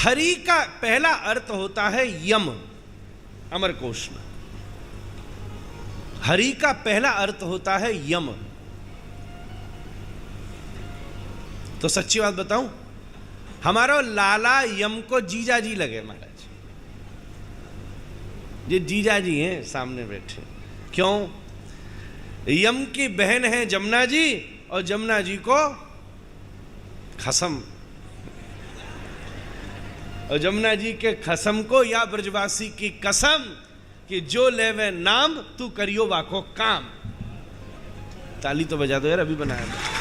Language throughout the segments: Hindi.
हरि का पहला अर्थ होता है यम, अमरकोश में। हरि का पहला अर्थ होता है यम। तो सच्ची बात बताऊं, हमारा लाला यम को जीजा जी लगे महाराज। ये जीजा जी हैं सामने बैठे। क्यों? यम की बहन है जमुना जी, और जमुना जी को खसम, और जमुना जी के खसम को या ब्रजवासी की कसम कि जो लेवे नाम तू करियो वाको काम। ताली तो बजा दो यार, अभी बनाया था।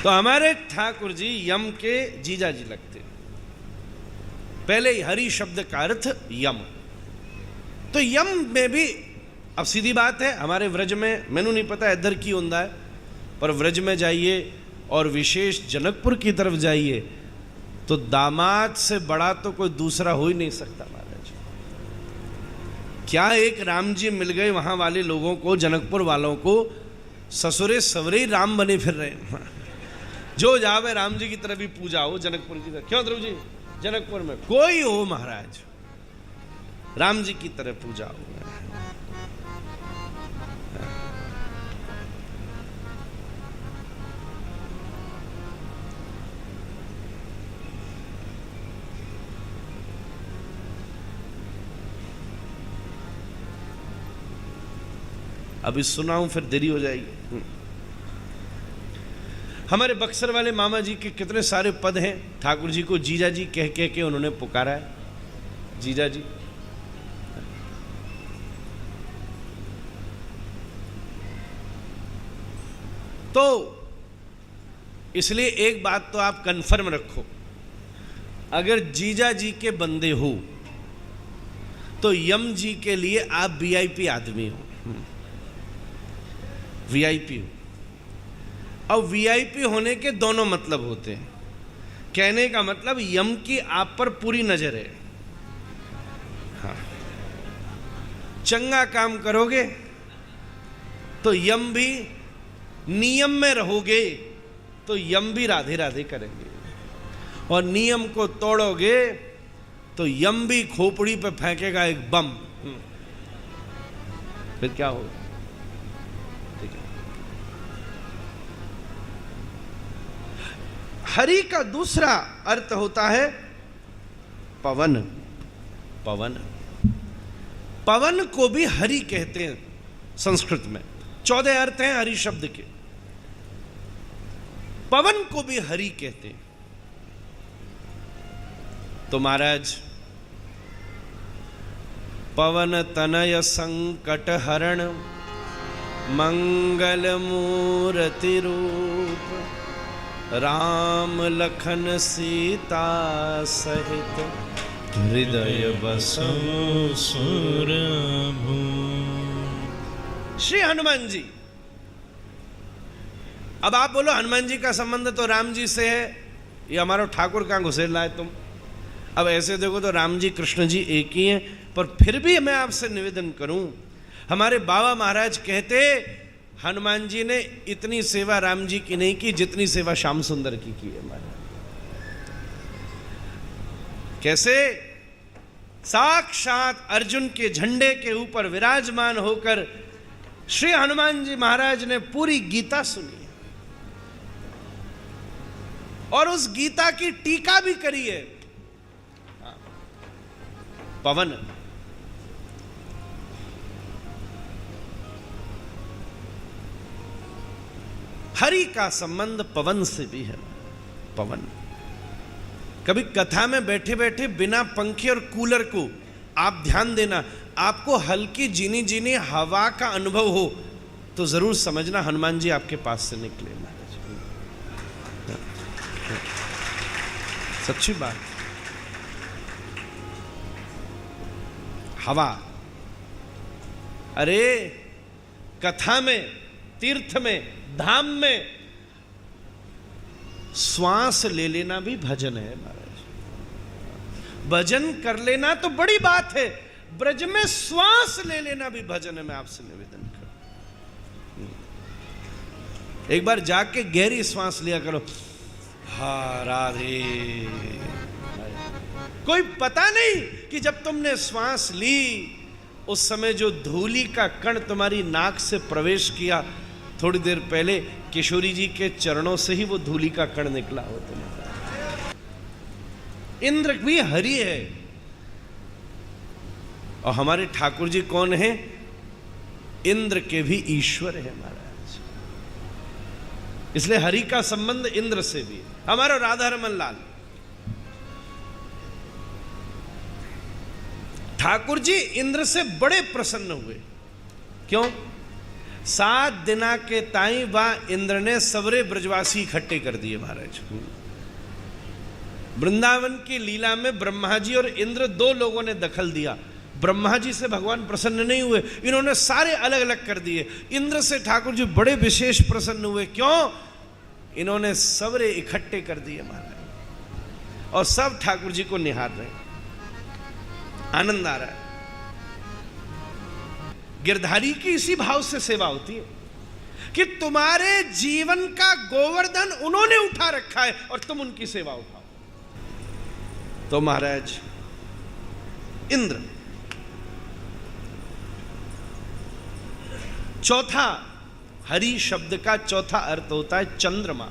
तो हमारे ठाकुर जी यम के जीजा जी लगते। पहले ही हरि शब्द का अर्थ यम। तो यम में भी अब सीधी बात है, हमारे व्रज में, मैनू नहीं पता इधर की होता है, पर व्रज में जाइए और विशेष जनकपुर की तरफ जाइए तो दामाद से बड़ा तो कोई दूसरा हो ही नहीं सकता महाराज। क्या एक राम जी मिल गए वहां वाले लोगों को, जनकपुर वालों को, ससुरे सवरे राम बने फिर रहे हैं। जो जावे राम जी की तरफ ही पूजा हो जनकपुर की तरफ। क्यों ध्रुव जी? जनकपुर में कोई हो महाराज, राम जी की तरह पूजा हो। अभी सुनाऊं फिर देरी हो जाएगी। हमारे बक्सर वाले मामा जी के कितने सारे पद हैं। ठाकुर जी को जीजा जी कह कह के उन्होंने पुकारा है, जीजा जी। तो इसलिए एक बात तो आप कंफर्म रखो, अगर जीजा जी के बंदे हो तो यम जी के लिए आप वीआईपी आदमी हो, वीआईपी हो। अब वीआईपी होने के दोनों मतलब होते हैं। कहने का मतलब यम की आप पर पूरी नजर है। हाँ, चंगा काम करोगे तो यम भी, नियम में रहोगे तो यम भी राधे राधे करेंगे, और नियम को तोड़ोगे तो यम भी खोपड़ी पे फेंकेगा एक बम। फिर क्या होगा? हरि का दूसरा अर्थ होता है पवन। पवन, पवन को भी हरि कहते हैं संस्कृत में। 14 अर्थ हैं हरि शब्द के। पवन को भी हरि कहते हैं। तो महाराज, पवन तनय संकट हरण मंगल मूर्ति रूप, राम लखन सीता सहित हृदय बसो सुरभूप। श्री हनुमान जी। अब आप बोलो हनुमान जी का संबंध तो राम जी से है, ये हमारा ठाकुर कहां घुसेड़ लाए तुम। अब ऐसे देखो तो राम जी कृष्ण जी एक ही हैं, पर फिर भी मैं आपसे निवेदन करूं, हमारे बाबा महाराज कहते हनुमान जी ने इतनी सेवा राम जी की नहीं की जितनी सेवा श्याम सुंदर की है महाराज। कैसे? साक्षात अर्जुन के झंडे के ऊपर विराजमान होकर श्री हनुमान जी महाराज ने पूरी गीता सुनी और उस गीता की टीका भी करी है। पवन, हरि का संबंध पवन से भी है। पवन, कभी कथा में बैठे बैठे बिना पंखे और कूलर को आप ध्यान देना, आपको हल्की जीनी जीनी हवा का अनुभव हो तो जरूर समझना हनुमान जी आपके पास से निकले महाराज। सच्ची बात। हवा, अरे कथा में, तीर्थ में, धाम में श्वास ले लेना भी भजन है महाराज। भजन कर लेना तो बड़ी बात है, ब्रज में श्वास ले लेना भी भजन है। मैं आपसे निवेदन करूं, एक बार जाके गहरी श्वास लिया करो। हा राधे। कोई पता नहीं कि जब तुमने श्वास ली उस समय जो धूली का कण तुम्हारी नाक से प्रवेश किया, थोड़ी देर पहले किशोरी जी के चरणों से ही वो धूली का कण निकला हो तुम्हारा। इंद्र भी हरि है और हमारे ठाकुर जी कौन है? इंद्र के भी ईश्वर है महाराज। इसलिए हरि का संबंध इंद्र से भी है। हमारा राधा रमन लाल ठाकुर जी इंद्र से बड़े प्रसन्न हुए। क्यों? 7 दिना के ताई वह इंद्र ने सवरे ब्रजवासी इकट्ठे कर दिए महाराज। वृंदावन की लीला में ब्रह्मा जी और इंद्र 2 लोगों ने दखल दिया। ब्रह्मा जी से भगवान प्रसन्न नहीं हुए, इन्होंने सारे अलग अलग कर दिए। इंद्र से ठाकुर जी बड़े विशेष प्रसन्न हुए। क्यों? इन्होंने सवरे इकट्ठे कर दिए महाराज और सब ठाकुर जी को निहार रहे हैं, आनंद आ रहा है। गिरधारी की इसी भाव से सेवा होती है कि तुम्हारे जीवन का गोवर्धन उन्होंने उठा रखा है और तुम उनकी सेवा उठाओ। तो महाराज इंद्र। चौथा, हरि शब्द का चौथा अर्थ होता है चंद्रमा।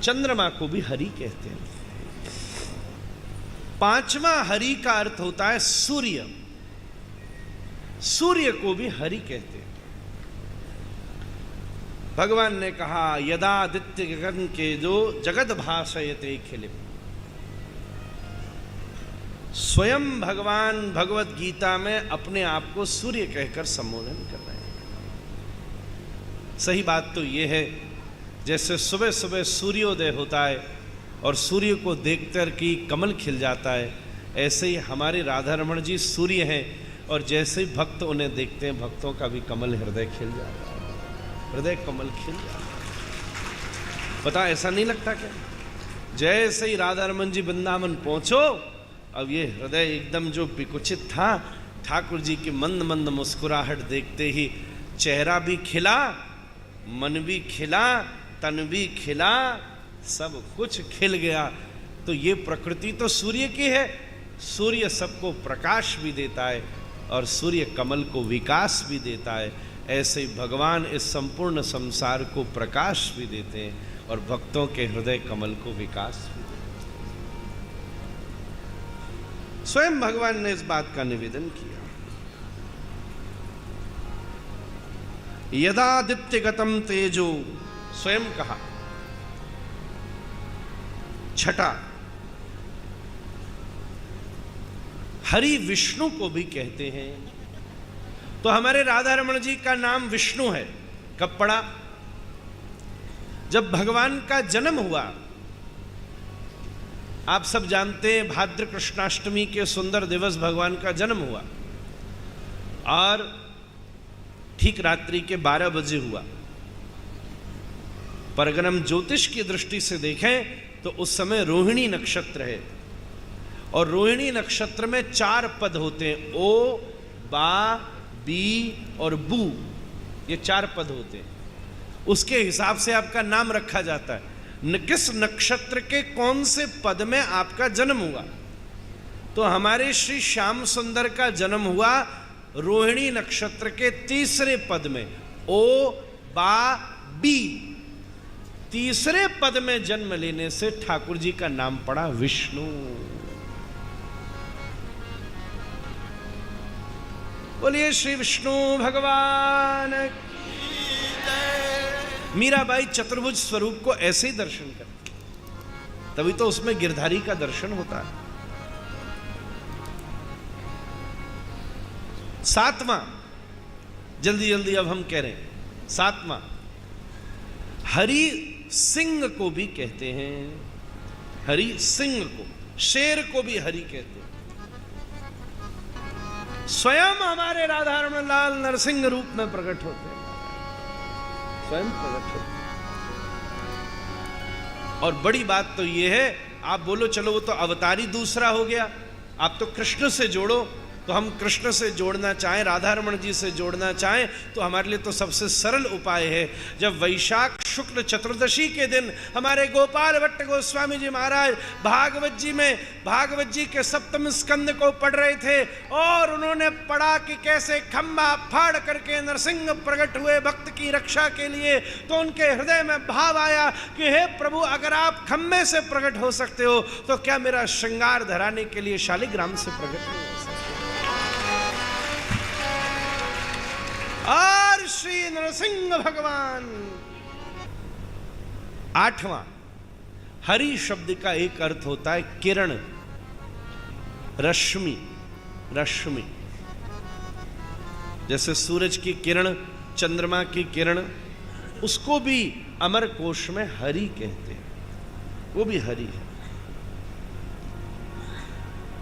चंद्रमा को भी हरि कहते हैं। 5वां हरि का अर्थ होता है सूर्य। सूर्य को भी हरि कहते हैं। भगवान ने कहा यदादित्य गगन के जो जगत भाषयते खिलिम। स्वयं भगवान भगवत गीता में अपने आप को सूर्य कहकर संबोधन कर रहे हैं। सही बात तो यह है, जैसे सुबह सुबह सूर्योदय होता है और सूर्य को देखकर कि कमल खिल जाता है, ऐसे ही हमारे राधा रमण जी सूर्य हैं और जैसे ही भक्त उन्हें देखते हैं भक्तों का भी कमल हृदय खिल जाता है, हृदय कमल खिल जाता है। पता ऐसा नहीं लगता क्या? जैसे ही राधा रमण जी वृंदावन पहुंचो, अब ये हृदय एकदम जो विकुचित था, ठाकुर जी की मंद मंद मुस्कुराहट देखते ही चेहरा भी खिला, मन भी खिला, तन भी खिला, सब कुछ खिल गया। तो ये प्रकृति तो सूर्य की है। सूर्य सबको प्रकाश भी देता है और सूर्य कमल को विकास भी देता है। ऐसे ही भगवान इस संपूर्ण संसार को प्रकाश भी देते हैं और भक्तों के हृदय कमल को विकास भी देते हैं। स्वयं भगवान ने इस बात का निवेदन किया। यदादित्यगतम तेजो, स्वयं कहा। छठा, हरि विष्णु को भी कहते हैं। तो हमारे राधा रमण जी का नाम विष्णु है। कब पड़ा? जब भगवान का जन्म हुआ। आप सब जानते हैं भाद्र कृष्णाष्टमी के सुंदर दिवस भगवान का जन्म हुआ और ठीक रात्रि के 12 बजे हुआ। पर अगर हम ज्योतिष की दृष्टि से देखें तो उस समय रोहिणी नक्षत्र है और रोहिणी नक्षत्र में 4 पद होते हैं। ओ, बा, बी और बू, ये 4 पद होते हैं। उसके हिसाब से आपका नाम रखा जाता है। किस नक्षत्र के कौन से पद में आपका जन्म हुआ। तो हमारे श्री श्याम सुंदर का जन्म हुआ रोहिणी नक्षत्र के 3रे पद में, ओ, बा, बी। 3रे पद में जन्म लेने से ठाकुर जी का नाम पड़ा विष्णु। बोलिए श्री विष्णु भगवान। मीराबाई चतुर्भुज स्वरूप को ऐसे ही दर्शन करती, तभी तो उसमें गिरधारी का दर्शन होता है। 7वां, जल्दी जल्दी अब हम कह रहे हैं। 7वां, हरि सिंह को भी कहते हैं। हरि सिंह को, शेर को भी हरि कहते हैं। स्वयं हमारे राधा रमण लाल नरसिंह रूप में प्रकट होते हैं, स्वयं प्रकट होते हैं। और बड़ी बात तो यह है, आप बोलो चलो वो तो अवतारी दूसरा हो गया, आप तो कृष्ण से जोड़ो। तो हम कृष्ण से जोड़ना चाहें, राधा रमण जी से जोड़ना चाहें, तो हमारे लिए तो सबसे सरल उपाय है, जब वैशाख शुक्ल चतुर्दशी के दिन हमारे गोपाल भट्ट गोस्वामी जी महाराज भागवत जी के सप्तम स्कंद को पढ़ रहे थे और उन्होंने पढ़ा कि कैसे खंभा फाड़ करके नरसिंह प्रकट हुए भक्त की रक्षा के लिए, तो उनके हृदय में भाव आया कि हे प्रभु, अगर आप खंभे से प्रकट हो सकते हो तो क्या मेरा श्रृंगार धराने के लिए शालिग्राम से प्रकट नहीं हो सकते। और श्री नरसिंह भगवान। आठवां, हरि शब्द का एक अर्थ होता है किरण, रश्मि। रश्मि जैसे सूरज की किरण, चंद्रमा की किरण, उसको भी अमर कोश में हरि कहते हैं, वो भी हरि है।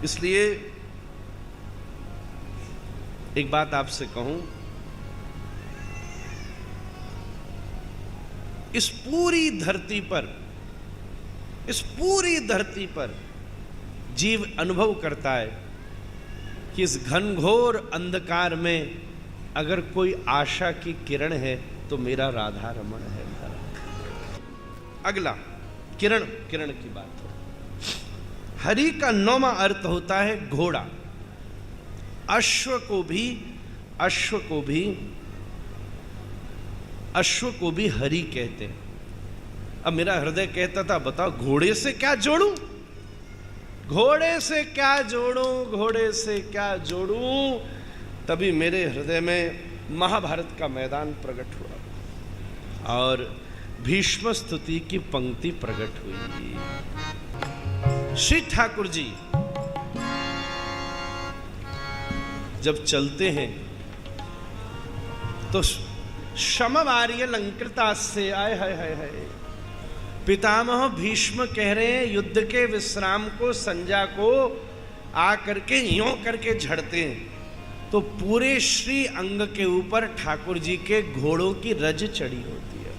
इसलिए एक बात आपसे कहूं, इस पूरी धरती पर जीव अनुभव करता है कि इस घनघोर अंधकार में अगर कोई आशा की किरण है तो मेरा राधा रमण है। अगला किरण की बात हो। हरि का 9वां अर्थ होता है घोड़ा। अश्व को भी हरि कहते हैं। अब मेरा हृदय कहता था, बताओ घोड़े से क्या जोड़ूं, तभी मेरे हृदय में महाभारत का मैदान प्रकट हुआ और भीष्म स्तुति की पंक्ति प्रकट हुई। श्री ठाकुर जी जब चलते हैं तो शमवार्य अलंकृता से आए हाय पितामह भीष्म कह रहे हैं युद्ध के विश्राम को संजा को आकर के यों करके झड़ते हैं, तो पूरे श्री अंग के ऊपर ठाकुर जी के घोड़ों की रज चढ़ी होती है।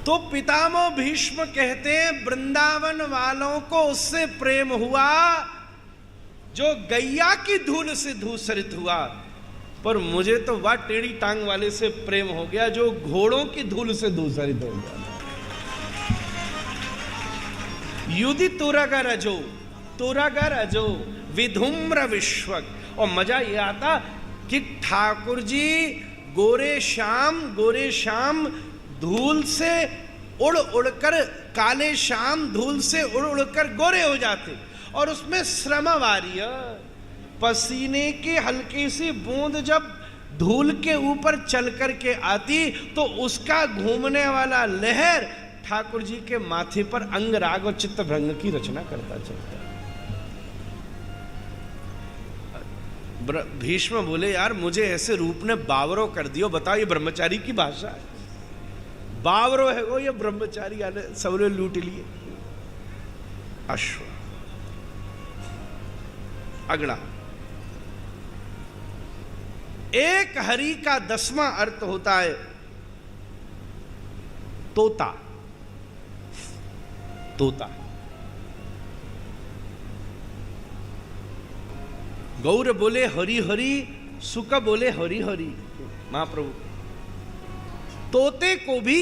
तो पितामह भीष्म कहते हैं वृंदावन वालों को उससे प्रेम हुआ जो गैया की धूल से धूसरित हुआ, पर मुझे तो वह टेढ़ी टांग वाले से प्रेम हो गया जो घोड़ों की धूल से धूसरित हो गया। युधि तुरगर अजो विधुम्र विश्वक। और मजा ये आता कि ठाकुर जी गोरे श्याम धूल से उड़ उड़कर, काले श्याम धूल से उड़ उड़कर गोरे हो जाते, और उसमें श्रमवार्य पसीने की हल्की सी बूंद जब धूल के ऊपर चल कर के आती तो उसका घूमने वाला लहर ठाकुर जी के माथे पर अंग राग और चित्त भ्रंग की रचना करता चलता। भीष्म बोले, यार मुझे ऐसे रूप ने बावरो कर दियो, बताओ ये ब्रह्मचारी की भाषा है, बावरो है वो, ये ब्रह्मचारी आने सबने लूट लिए। अश्व। अगला एक हरि का 10वां अर्थ होता है तोता। गौर बोले हरि हरि, सुक बोले हरि हरि। महाप्रभु तोते को भी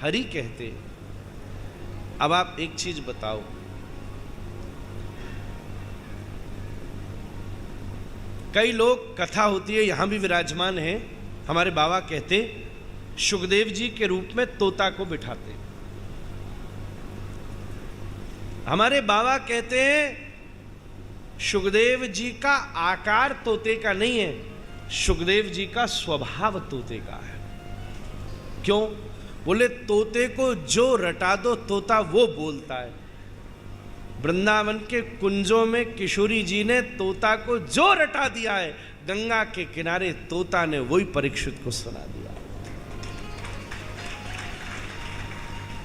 हरि कहते। अब आप एक चीज बताओ, कई लोग, कथा होती है, यहां भी विराजमान है, हमारे बाबा कहते सुखदेव जी के रूप में तोता को बिठाते। हमारे बाबा कहते हैं सुखदेव जी का आकार तोते का नहीं है, सुखदेव जी का स्वभाव तोते का है। क्यों? बोले तोते को जो रटा दो तोता वो बोलता है। वृंदावन के कुंजों में किशोरी जी ने तोता को जो रटा दिया है, गंगा के किनारे तोता ने वही परीक्षित को सुना दिया।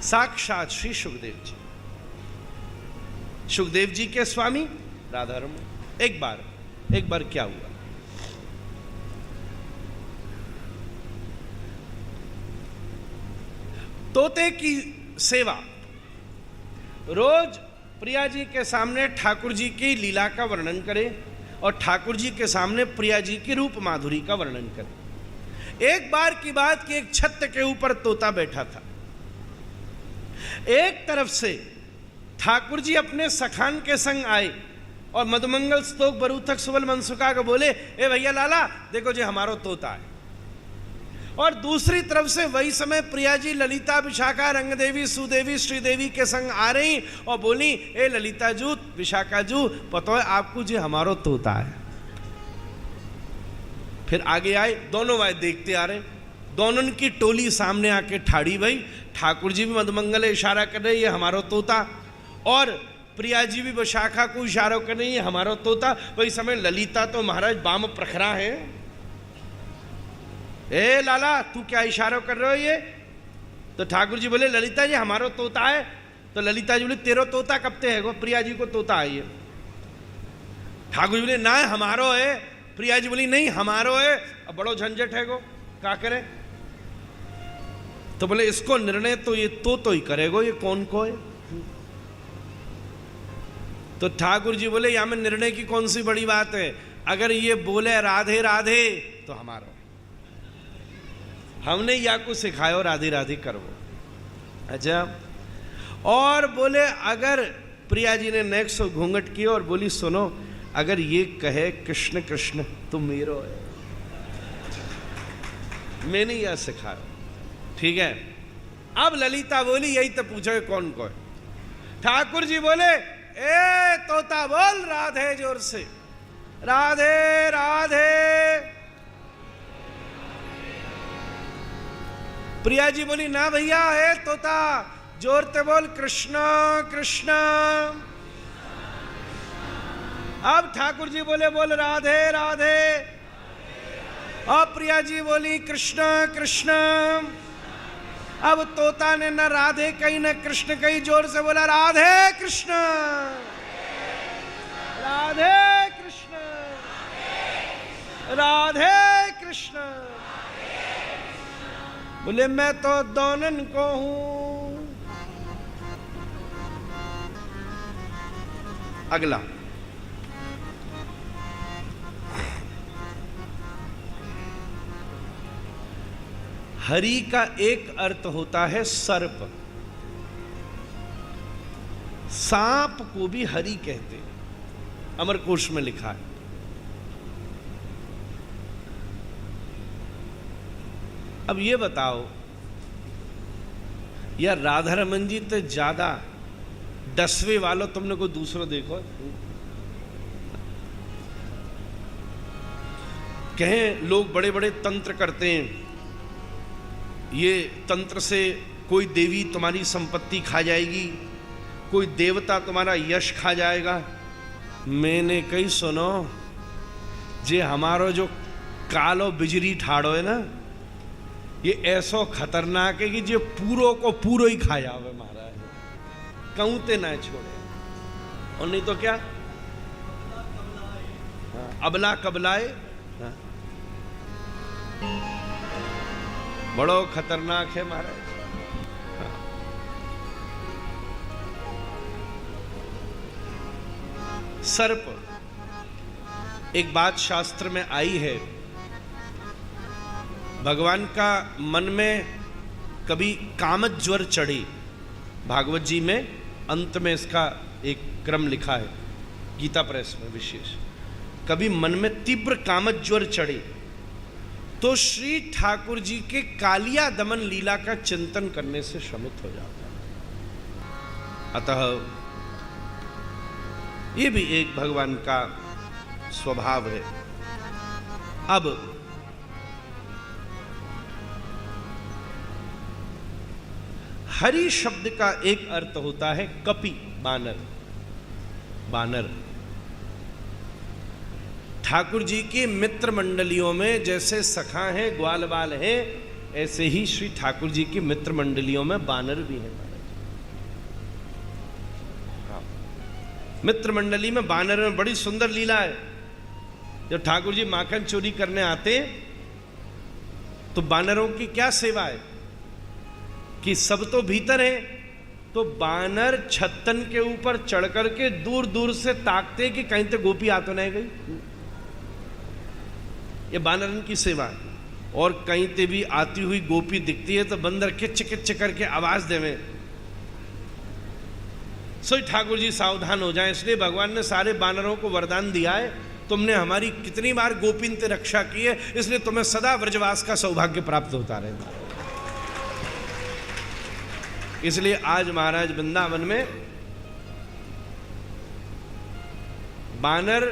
साक्षात श्री सुखदेव जी, सुखदेव जी के स्वामी राधा रमण। एक बार क्या हुआ, तोते की सेवा रोज प्रिया जी के सामने ठाकुर जी की लीला का वर्णन करे और ठाकुर जी के सामने प्रिया जी की रूप माधुरी का वर्णन करे। एक बार की बात कि एक छत के ऊपर तोता बैठा था। एक तरफ से ठाकुर जी अपने सखान के संग आए और मधुमंगल स्तोक बरूथक सुबल मनसुखा को बोले, ए भैया लाला देखो जी हमारो तोता है। और दूसरी तरफ से वही समय प्रिया जी ललिता विशाखा रंगदेवी सुदेवी श्रीदेवी के संग आ रही और बोली, ए ललिता जू विशाखा जू पतो है आपको जी हमारो तोता है। फिर आगे आए, दोनों वाय देखते आ रहे, दोनों की टोली सामने आके ठाड़ी भई। ठाकुर जी भी मधुमंगल इशारा कर रहे, ये हमारो तोता, और प्रिया जी भी विशाखा को इशारा कर रही है हमारो तोता। वही समय ललिता तो महाराज बाम प्रखरा है। ए लाला तू क्या इशारा कर रहे हो ये? तो ठाकुर जी बोले, ललिता जी हमारो तोता है। तो ललिता जी बोले, तेरो तोता कब ते है गो? प्रिया जी को तोता है ये। ठाकुर जी बोले, ना हमारो है। प्रिया जी बोली, नहीं हमारो है। अब बड़ो झंझट है गो, क्या करे? तो बोले, इसको निर्णय तो ये तो ही करेगो, ये कौन को है? तो ठाकुर जी बोले, यहां में निर्णय की कौन सी बड़ी बात है? अगर ये बोले राधे राधे तो हमारो, हमने या को सिखायो राधे राधे करो। अच्छा, और बोले अगर प्रिया जी ने नेक्स्ट घूंघट किया और बोली, सुनो अगर ये कहे कृष्ण कृष्ण तो मेरो है, मैंने यह सिखाया। ठीक है। अब ललिता बोली, यही तो पूछो कौन को है? ठाकुर जी बोले, ए तोता बोल राधे जोर से, राधे राधे। प्रिया जी बोली, ना भैया है तोता जोर ते बोल कृष्ण कृष्ण। अब ठाकुर जी बोले, बोल राधे राधे। अब प्रिया जी बोली कृष्ण कृष्ण। अब तोता ने न राधे कही न कृष्ण कही, जोर से बोला राधे कृष्ण राधे कृष्ण राधे कृष्ण। बोले, मैं तो दोनों को हूं। अगला, हरि का एक अर्थ होता है सर्प। सांप को भी हरि कहते हैं, अमरकोश में लिखा है। अब ये बताओ यार, राधा रमन जी तो ज्यादा डसवे वालों तुमने कोई दूसरा देखो? कहें लोग बड़े बड़े तंत्र करते हैं, ये तंत्र से कोई देवी तुम्हारी संपत्ति खा जाएगी, कोई देवता तुम्हारा यश खा जाएगा। मैंने कही सुनो, जे हमारो जो कालो बिजली ठाड़ो है ना, ये ऐसो खतरनाक है कि जो पूरो को पूरो ही खा जावे महाराज, कहूं ते ना छोड़े। और नहीं तो क्या, अबला कबलाए, बड़ो खतरनाक है महाराज। सर्प, एक बात शास्त्र में आई है, भगवान का मन में कभी कामत ज्वर चढ़ी। भागवत जी में अंत में इसका एक क्रम लिखा है, गीता प्रेस में विशेष। कभी मन में तीव्र कामत ज्वर चढ़े तो श्री ठाकुर जी के कालिया दमन लीला का चिंतन करने से शमित हो जाता है। अतः ये भी एक भगवान का स्वभाव है। अब हरि शब्द का एक अर्थ होता है कपि, बानर। बानर ठाकुर जी की मित्र मंडलियों में जैसे सखा हैं, ग्वाल बाल हैं, ऐसे ही श्री ठाकुर जी की मित्र मंडलियों में बानर भी हैं। हाँ, मित्र मंडली में बानर में बड़ी सुंदर लीला है। जब ठाकुर जी माखन चोरी करने आते तो बानरों की क्या सेवा है कि सब तो भीतर है, तो बानर छत्तन के ऊपर चढ़ करके दूर दूर से ताकते कि कहीं तो गोपी आ तो नहीं गई। ये बानरन की सेवा है। और कहीं ते भी आती हुई गोपी दिखती है तो बंदर किच किच करके आवाज देवे। सो ठाकुर जी सावधान हो जाएं, इसलिए भगवान ने सारे बानरों को वरदान दिया है, तुमने हमारी कितनी बार गोपिन ते रक्षा की है, इसलिए तुम्हें सदा व्रजवास का सौभाग्य प्राप्त होता रहेगा। इसलिए आज महाराज वृंदावन में बानर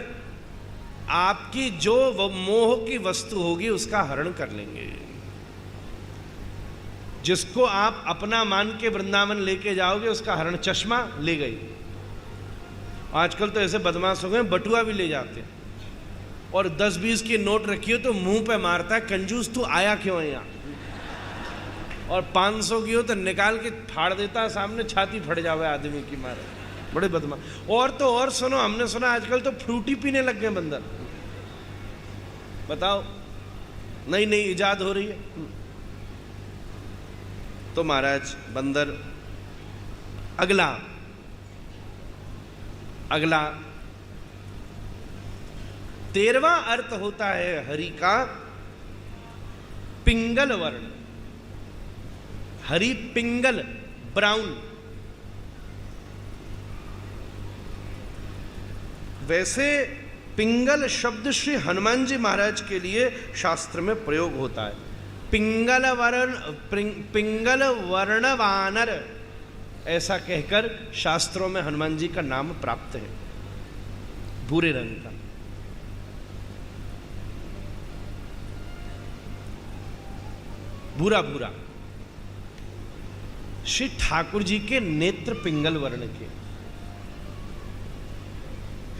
आपकी जो मोह की वस्तु होगी उसका हरण कर लेंगे। जिसको आप अपना मान के वृंदावन लेके जाओगे उसका हरण, चश्मा ले गई। आजकल तो ऐसे बदमाश हो गए, बटुआ भी ले जाते हैं और 10-20 की नोट रखी हो तो मुंह पे मारता है, कंजूस तू आया क्यों है यहाँ। और 500 की हो तो निकाल के फाड़ देता है सामने, छाती फट जावे आदमी की मारे, बड़े बदमाश। और तो और सुनो, हमने सुना आजकल तो फ्रूटी पीने लग गए बंदर। बताओ, नई नई इजाद हो रही है। तो महाराज बंदर अगला 13वां अर्थ होता है हरि का पिंगल वर्ण। हरि पिंगल, ब्राउन। वैसे पिंगल शब्द श्री हनुमान जी महाराज के लिए शास्त्र में प्रयोग होता है। पिंगल वर्ण वानर ऐसा कहकर शास्त्रों में हनुमान जी का नाम प्राप्त है, भूरे रंग का। भूरा भूरा। श्री ठाकुर जी के नेत्र पिंगल वर्ण के,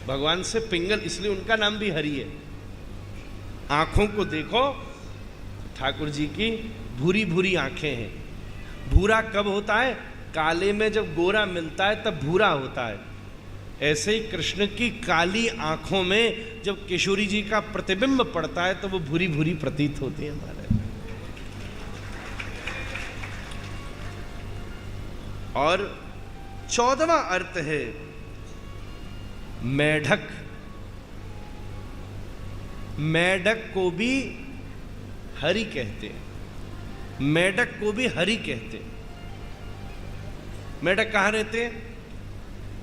भगवान से पिंगल, इसलिए उनका नाम भी हरि है। आंखों को देखो, ठाकुर जी की भूरी भूरी आंखें हैं। भूरा कब होता है? काले में जब गोरा मिलता है तब भूरा होता है। ऐसे ही कृष्ण की काली आंखों में जब किशोरी जी का प्रतिबिंब पड़ता है तो वो भूरी भूरी प्रतीत होती है हमारे। और 14वां अर्थ है मेढक। मेढक को भी हरि कहते हैं। मेढक को भी हरि कहते हैं। मेढक कहाँ रहते हैं?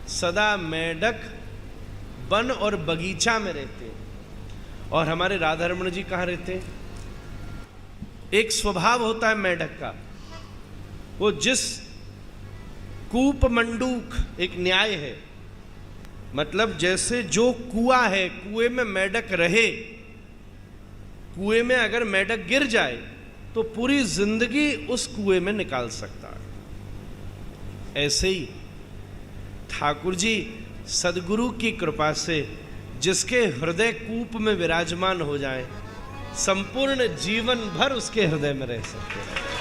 सदा मेढक वन और बगीचा में रहते हैं। और हमारे राधा रमण जी कहाँ रहते हैं? एक स्वभाव होता है मेढक का, वो जिस कूप मंडूक एक न्याय है, मतलब जैसे जो कुआं है, कुएं में मेढक रहे, कुएं में अगर मेढक गिर जाए तो पूरी जिंदगी उस कुएं में निकाल सकता है। ऐसे ही ठाकुर जी सदगुरु की कृपा से जिसके हृदय कूप में विराजमान हो जाए, संपूर्ण जीवन भर उसके हृदय में रह सकते हैं।